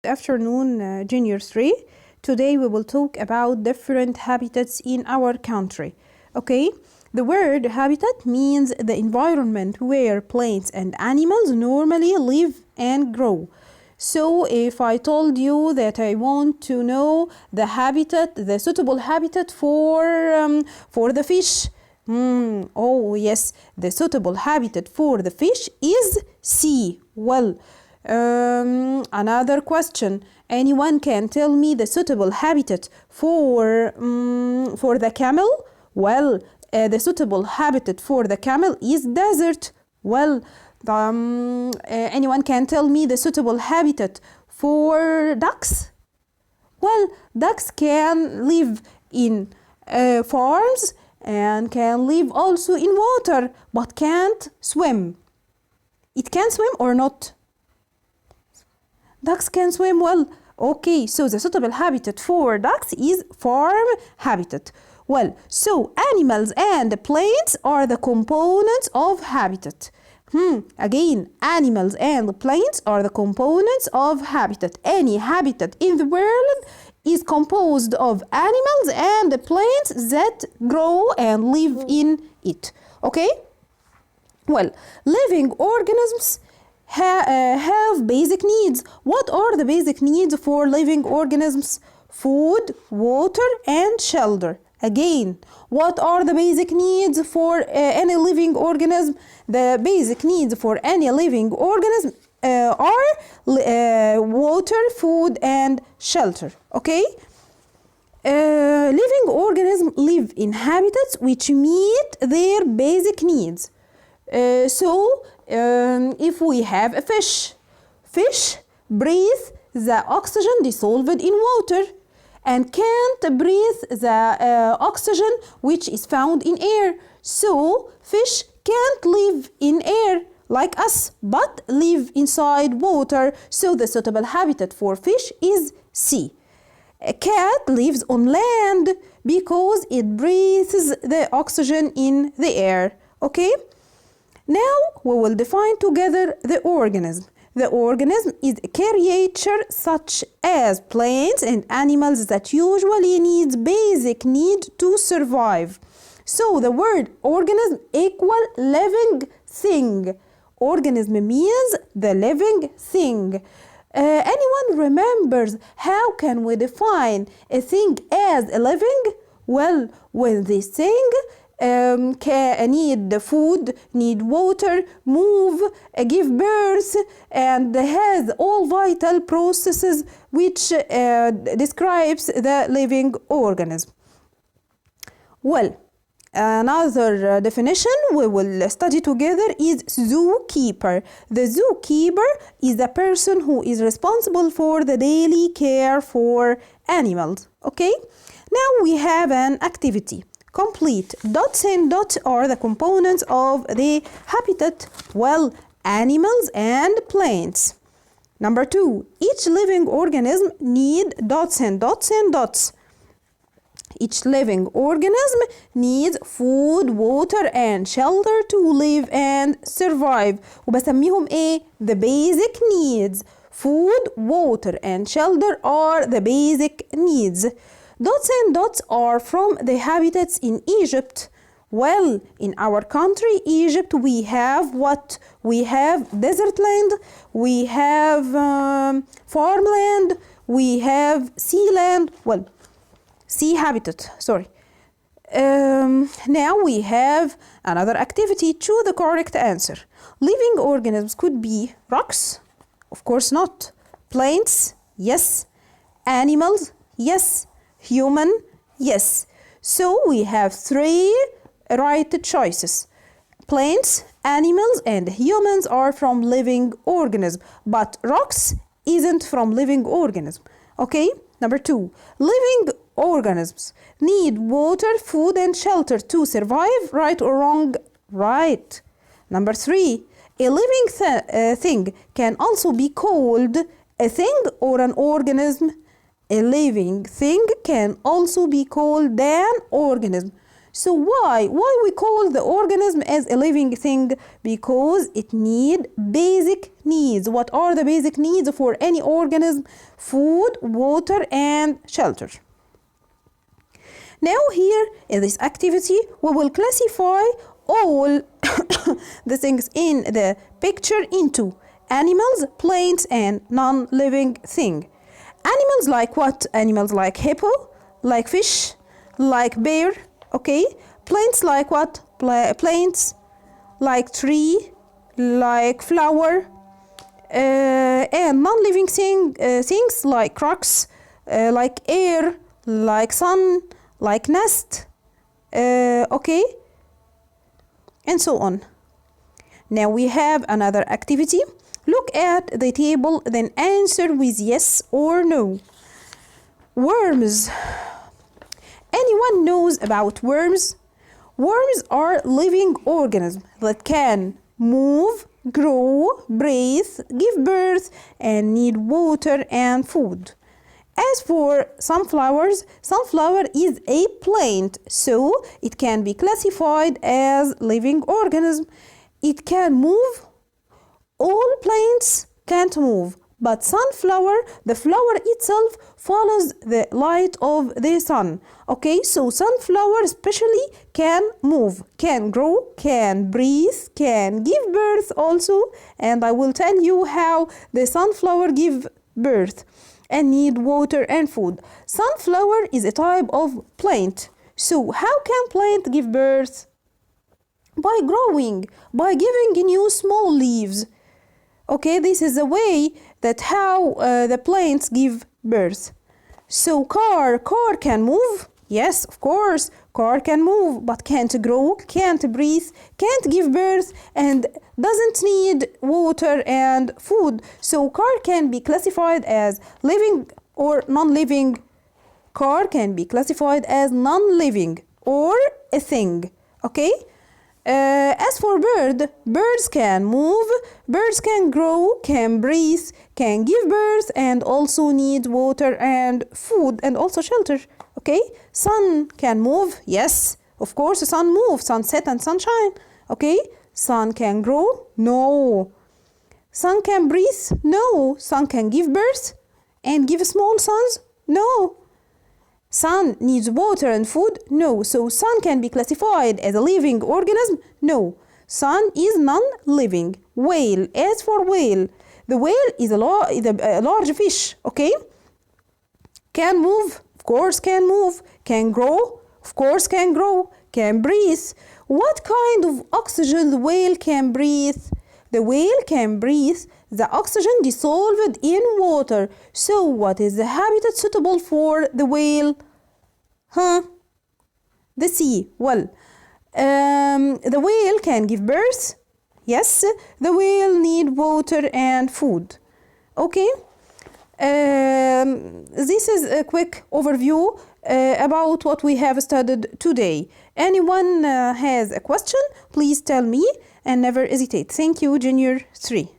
Afternoon, Junior 3. Today we will talk about different habitats in our country. Okay? The word habitat means the environment where plants and animals normally live and grow. So if I told you that I want to know the suitable habitat for the fish, oh yes, the suitable habitat for the fish is sea. Another question. Anyone can tell me the suitable habitat for the camel? The suitable habitat for the camel is desert. Anyone can tell me the suitable habitat for ducks? Ducks can live in farms and can live also in water, but can't swim. It can swim or not? Ducks can swim well. Okay, so the suitable habitat for ducks is farm habitat. So animals and plants are the components of habitat. Again, animals and plants are the components of habitat. Any habitat in the world is composed of animals and plants that grow and live in it. Okay? Living organisms have basic needs. What are the basic needs for living organisms? Food, water, and shelter. Again, what are the basic needs for any living organism? The basic needs for any living organism are water, food, and shelter. Okay? Living organisms live in habitats which meet their basic needs. If we have a fish breathes the oxygen dissolved in water and can't breathe the oxygen which is found in air. So fish can't live in air like us but live inside water. So the suitable habitat for fish is sea. A cat lives on land because it breathes the oxygen in the air. Okay? Now we will define together the organism. The organism is a creature such as plants and animals that usually needs basic need to survive. So the word organism equal living thing. Organism means the living thing. Anyone remembers how can we define a thing as a living? When this thing need food, need water, move, give birth, and has all vital processes which describes the living organism. Another definition we will study together is zookeeper. The zookeeper is the person who is responsible for the daily care for animals. Okay? Now we have an activity. Complete. Dots and dots are the components of the habitat. Animals and plants. Number 2. Each living organism need dots and dots and dots. Each living organism needs food, water and shelter to live and survive. وبسميهم ايه؟ The basic needs. Food, water and shelter are the basic needs. Dots and dots are from the habitats in Egypt. In our country, Egypt, we have what? We have desert land, we have farmland, we have sea land. Sea habitat, sorry. Now we have another activity. Choose the correct answer. Living organisms could be rocks? Of course not. Plants? Yes. Animals? Yes. Human? Yes. So we have 3 right choices. Plants, animals, and humans are from living organisms, but rocks isn't from living organism. Okay? Number 2. Living organisms need water, food, and shelter to survive. Right or wrong? Right. Number 3. A living thing can also be called a thing or an organism. A living thing can also be called an organism. So why we call the organism as a living thing? Because it need basic needs. What are the basic needs for any organism? Food, water, and shelter. Now here in this activity, we will classify all the things in the picture into animals, plants, and non-living thing. Animals like what? Animals like hippo, like fish, like bear, okay? Plants like what? Plants like tree, like flower, and non-living things like rocks, like air, like sun, like nest, okay? And so on. Now we have another activity. Look at the table, then answer with yes or no. Worms. Anyone knows about worms? Worms are living organisms that can move, grow, breathe, give birth, and need water and food. As for sunflowers, sunflower is a plant, so it can be classified as living organism. It can move. All plants can't move, but sunflower, the flower itself follows the light of the sun. Okay, so sunflower especially can move, can grow, can breathe, can give birth also, and I will tell you how the sunflower give birth and need water and food. Sunflower is a type of plant. So how can plant give birth? By growing, by giving new small leaves. Okay, this is the way that how the plants give birth. So car can move. Yes, of course, car can move, but can't grow, can't breathe, can't give birth, and doesn't need water and food. So car can be classified as living or non-living. Car can be classified as non-living or a thing. Okay? As for birds can move, birds can grow, can breathe, can give birth, and also need water and food and also shelter. Okay, sun can move. Yes, of course, the sun moves, sunset and sunshine. Okay, sun can grow. No. Sun can breathe. No. Sun can give birth and give small sons. No. Sun needs water and food? No. So sun can be classified as a living organism? No. Sun is non-living. Whale. As for whale, the whale is a large fish. Okay? Can move? Of course can move. Can grow? Of course can grow. Can breathe? What kind of oxygen the whale can breathe? The whale can breathe the oxygen dissolved in water. So what is the habitat suitable for the whale? The sea. Well, the whale can give birth. Yes, the whale need water and food. Okay. This is a quick overview about what we have studied today. Anyone has a question, please tell me and never hesitate. Thank you, Junior 3.